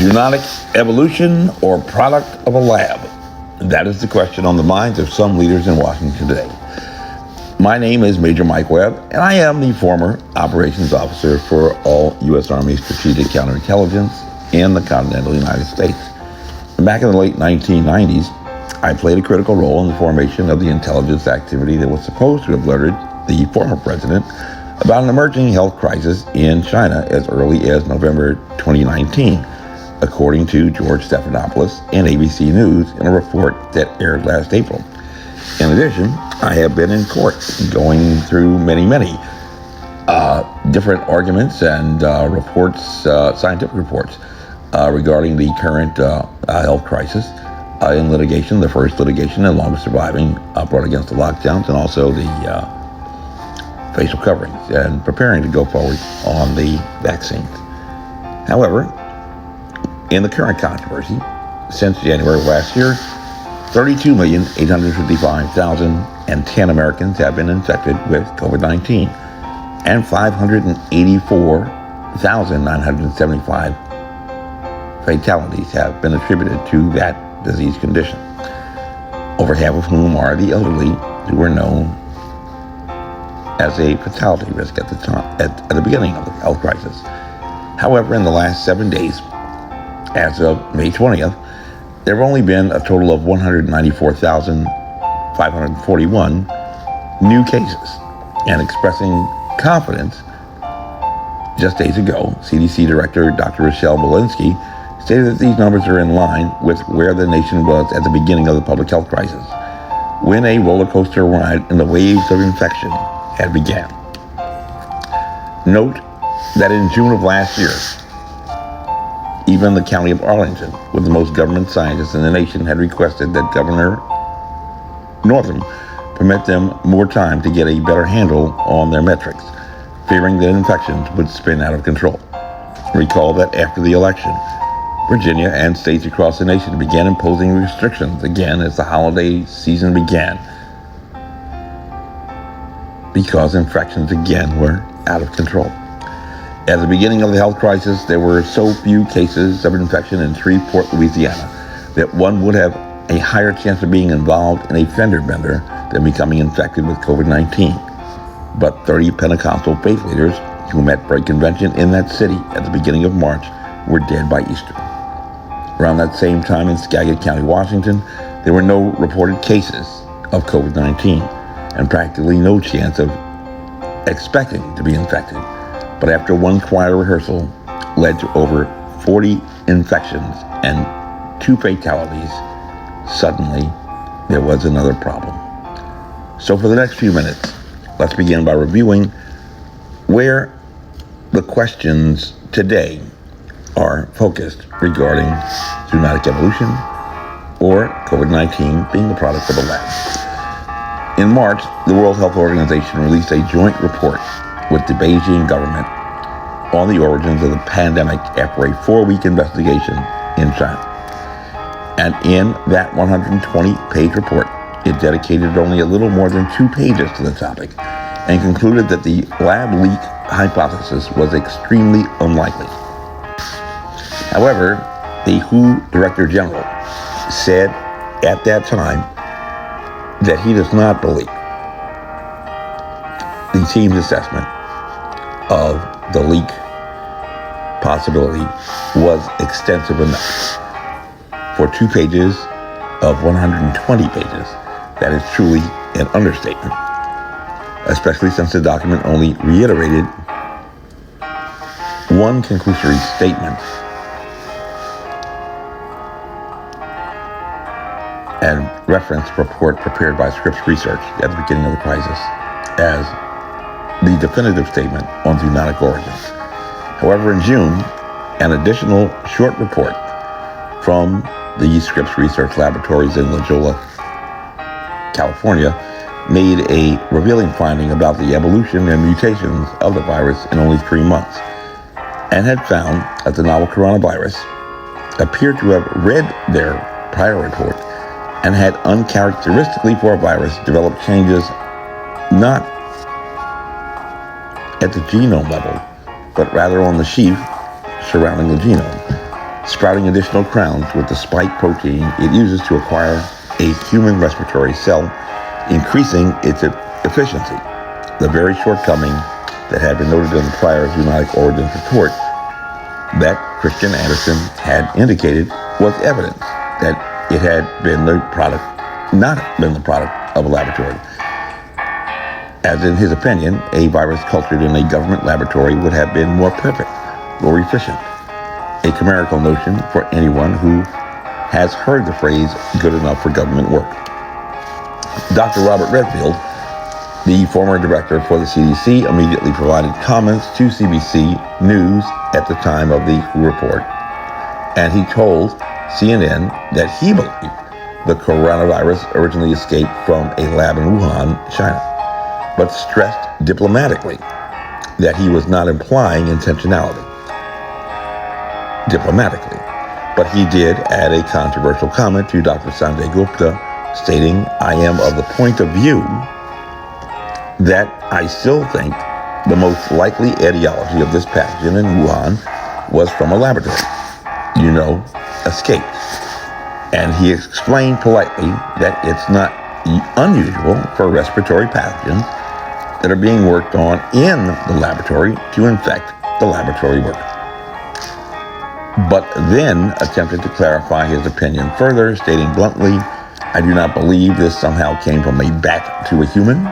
Zoonotic evolution or product of a lab? That is the question on the minds of some leaders in Washington today. My name is Major Mike Webb, and I am the former operations officer for all U.S. Army Strategic Counterintelligence in the continental United States. And back in the late 1990s, I played a critical role in the formation of the intelligence activity that was supposed to have alerted the former president about an emerging health crisis in China as early as November 2019, according to George Stephanopoulos and ABC News in a report that aired last April. In addition, I have been in court going through many different arguments and reports, scientific reports regarding the current health crisis in litigation, the first litigation and longest surviving brought against the lockdowns and also the facial coverings, and preparing to go forward on the vaccines. However, in the current controversy, since January of last year, 32,855,010 Americans have been infected with COVID-19, and 584,975 fatalities have been attributed to that disease condition, over half of whom are the elderly, who were known as a fatality risk at the beginning of the health crisis. However, in the last 7 days, as of May 20th, there have only been a total of 194,541 new cases. And expressing confidence, just days ago, CDC Director Dr. Rochelle Walensky stated that these numbers are in line with where the nation was at the beginning of the public health crisis, when a roller coaster ride in the waves of infection had began. Note that in June of last year, even the county of Arlington, with the most government scientists in the nation, had requested that Governor Northam permit them more time to get a better handle on their metrics, fearing that infections would spin out of control. Recall that after the election, Virginia and states across the nation began imposing restrictions again as the holiday season began, because infections again were out of control. At the beginning of the health crisis, there were so few cases of infection in Shreveport, Louisiana, that one would have a higher chance of being involved in a fender bender than becoming infected with COVID-19. But 30 Pentecostal faith leaders who met for a convention in that city at the beginning of March were dead by Easter. Around that same time in Skagit County, Washington, there were no reported cases of COVID-19 and practically no chance of expecting to be infected. But after one choir rehearsal led to over 40 infections and 2 fatalities, suddenly there was another problem. So for the next few minutes, let's begin by reviewing where the questions today are focused regarding zoonotic evolution or COVID-19 being the product of a lab. In March, the World Health Organization released a joint report with the Beijing government on the origins of the pandemic after a 4-week investigation in China. And in that 120-page report, it dedicated only a little more than 2 pages to the topic and concluded that the lab leak hypothesis was extremely unlikely. However, the WHO Director General said at that time that he does not believe the team's assessment of the leak possibility was extensive enough. For 2 pages of 120 pages, that is truly an understatement, especially since the document only reiterated one conclusory statement and referenced a report prepared by Scripps Research at the beginning of the crisis as the definitive statement on zoonotic origins. However, in June, an additional short report from the Scripps Research Laboratories in La Jolla, California, made a revealing finding about the evolution and mutations of the virus in only 3 months, and had found that the novel coronavirus appeared to have read their prior report and had uncharacteristically for a virus developed changes not at the genome level, but rather on the sheath surrounding the genome. sprouting additional crowns with the spike protein it uses to acquire a human respiratory cell, increasing its efficiency. The very shortcoming that had been noted in the prior zoonotic origins report that Christian Anderson had indicated was evidence that it had been not been the product of a laboratory. As in his opinion, a virus cultured in a government laboratory would have been more perfect, more efficient. A chimerical notion for anyone who has heard the phrase good enough for government work. Dr. Robert Redfield, the former director for the CDC, immediately provided comments to CBC News at the time of the report, and he told CNN that he believed the coronavirus originally escaped from a lab in Wuhan, China, but stressed diplomatically that he was not implying intentionality. Diplomatically. But he did add a controversial comment to Dr. Sanjay Gupta, stating, "I am of the point of view that I still think the most likely etiology of this pathogen in Wuhan was from a laboratory. Escaped." And he explained politely that it's not unusual for respiratory pathogens that are being worked on in the laboratory to infect the laboratory worker. But then attempted to clarify his opinion further, stating bluntly, "I do not believe this somehow came from a bat to a human,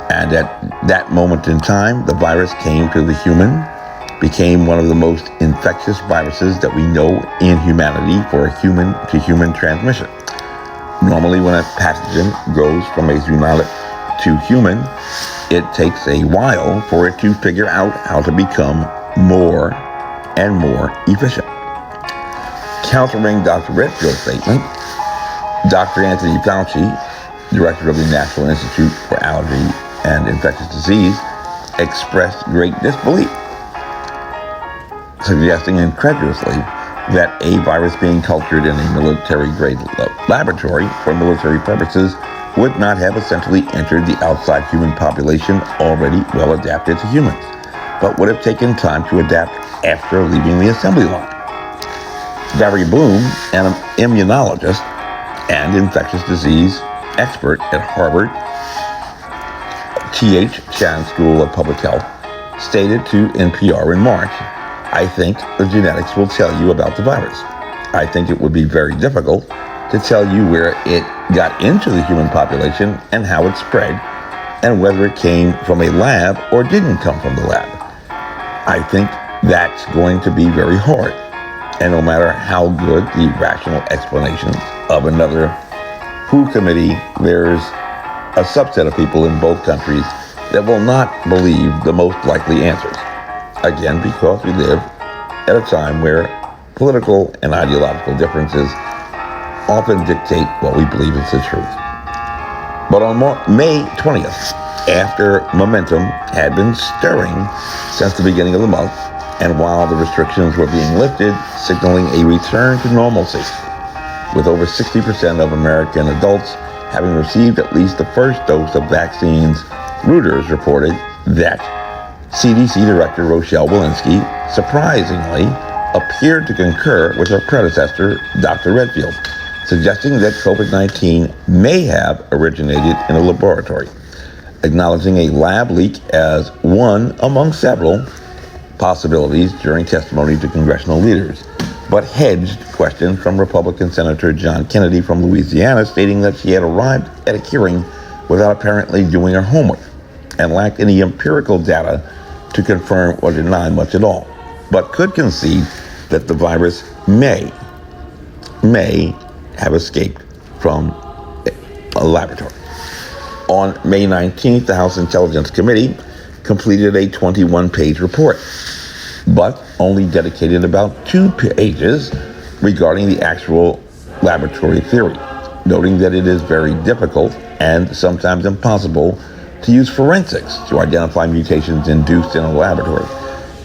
and at that moment in time, the virus came to the human, became one of the most infectious viruses that we know in humanity for human-to-human transmission. Normally, when a pathogen goes from a zoonotic to human, it takes a while for it to figure out how to become more and more efficient." Countering Dr. Redfield's statement, Dr. Anthony Fauci, director of the National Institute for Allergy and Infectious Disease, expressed great disbelief, suggesting incredulously that a virus being cultured in a military-grade laboratory for military purposes would not have essentially entered the outside human population already well adapted to humans, but would have taken time to adapt after leaving the assembly line. Barry Bloom, an immunologist and infectious disease expert at Harvard T.H. Chan School of Public Health, stated to NPR in March, "I think the genetics will tell you about the virus. I think it would be very difficult to tell you where it got into the human population and how it spread, and whether it came from a lab or didn't come from the lab. I think that's going to be very hard. And no matter how good the rational explanations of another WHO committee, there's a subset of people in both countries that will not believe the most likely answers. Again, because we live at a time where political and ideological differences often dictate what we believe is the truth." But on May 20th, after momentum had been stirring since the beginning of the month, and while the restrictions were being lifted, signaling a return to normalcy, with over 60% of American adults having received at least the first dose of vaccines, Reuters reported that CDC Director Rochelle Walensky surprisingly appeared to concur with her predecessor, Dr. Redfield, suggesting that COVID-19 may have originated in a laboratory, acknowledging a lab leak as one among several possibilities during testimony to congressional leaders, but hedged questions from Republican Senator John Kennedy from Louisiana, stating that she had arrived at a hearing without apparently doing her homework and lacked any empirical data to confirm or deny much at all, but could concede that the virus may have escaped from a laboratory. On May 19th, the House Intelligence Committee completed a 21-page report, but only dedicated about 2 pages regarding the actual laboratory theory, noting that it is very difficult and sometimes impossible to use forensics to identify mutations induced in a laboratory,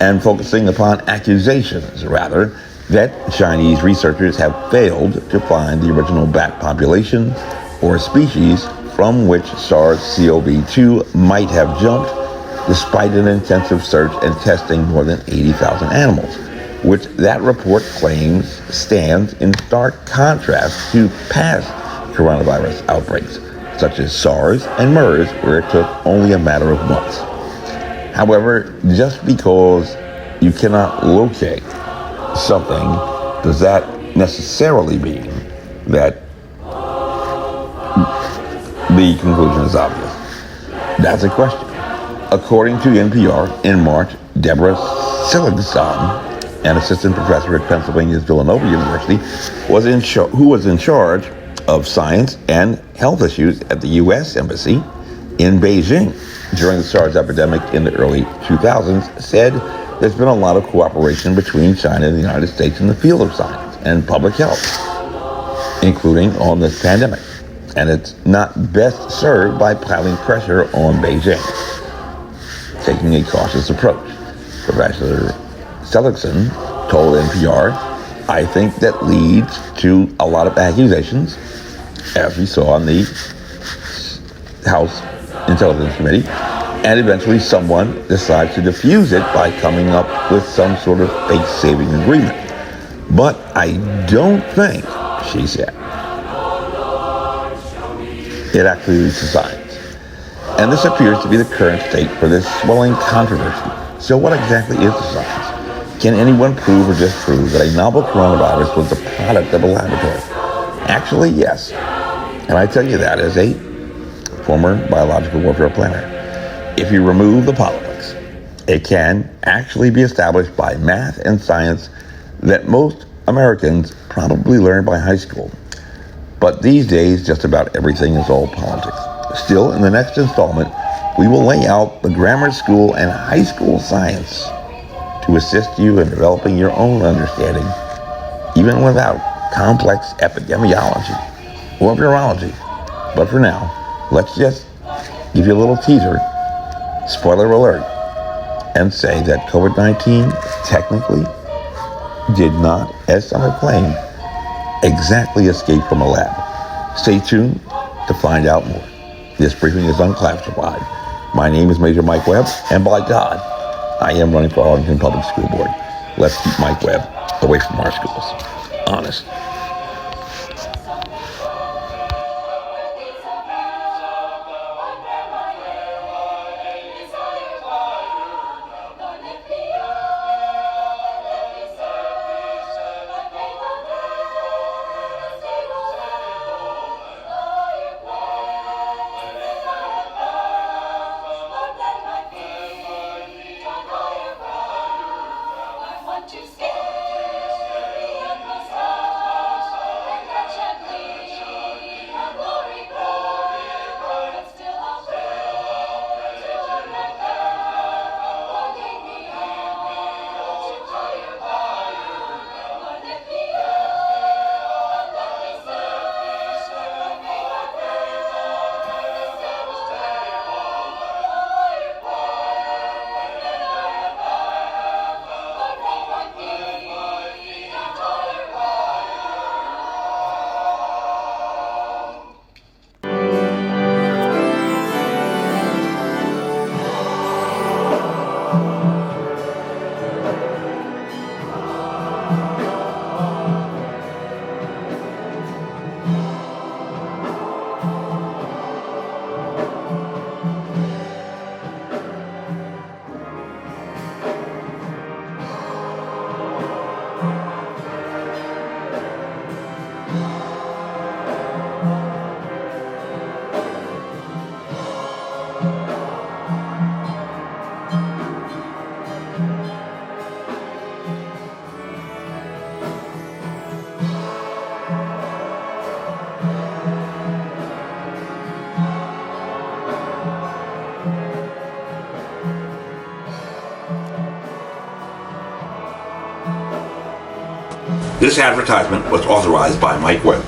and focusing upon accusations, rather, that Chinese researchers have failed to find the original bat population or species from which SARS-CoV-2 might have jumped, despite an intensive search and testing more than 80,000 animals. which that report claims stands in stark contrast to past coronavirus outbreaks, such as SARS and MERS, where it took only a matter of months. However, just because you cannot locate something, does that necessarily mean that the conclusion is obvious? That's a question. According to NPR, in March, Deborah Seligson, an assistant professor at Pennsylvania's Villanova University, who was in charge of science and health issues at the U.S. Embassy in Beijing during the SARS epidemic in the early 2000s, said there's been a lot of cooperation between China and the United States in the field of science and public health, including on this pandemic. And it's not best served by piling pressure on Beijing, taking a cautious approach. Professor Seligson told NPR, "I think that leads to a lot of accusations, as we saw in the House Intelligence Committee, and eventually someone decides to diffuse it by coming up with some sort of fake-saving agreement. But I don't think," she said, "it actually leads to science." And this appears to be the current state for this swelling controversy. So what exactly is the science? Can anyone prove or disprove that a novel coronavirus was the product of a laboratory? Actually, yes. And I tell you that as a former biological warfare planner. If you remove the politics, it can actually be established by math and science that most Americans probably learned by high school. But these days, just about everything is all politics. Still, in the next installment, we will lay out the grammar school and high school science to assist you in developing your own understanding, even without complex epidemiology or virology. But for now, let's just give you a little teaser, spoiler alert, and say that COVID-19 technically did not, as some have claimed, exactly escape from a lab. Stay tuned to find out more. This briefing is unclassified. My name is Major Mike Webb, and by God, I am running for Arlington Public School Board. Let's keep Mike Webb away from our schools. Honest. This advertisement was authorized by Mike Webb.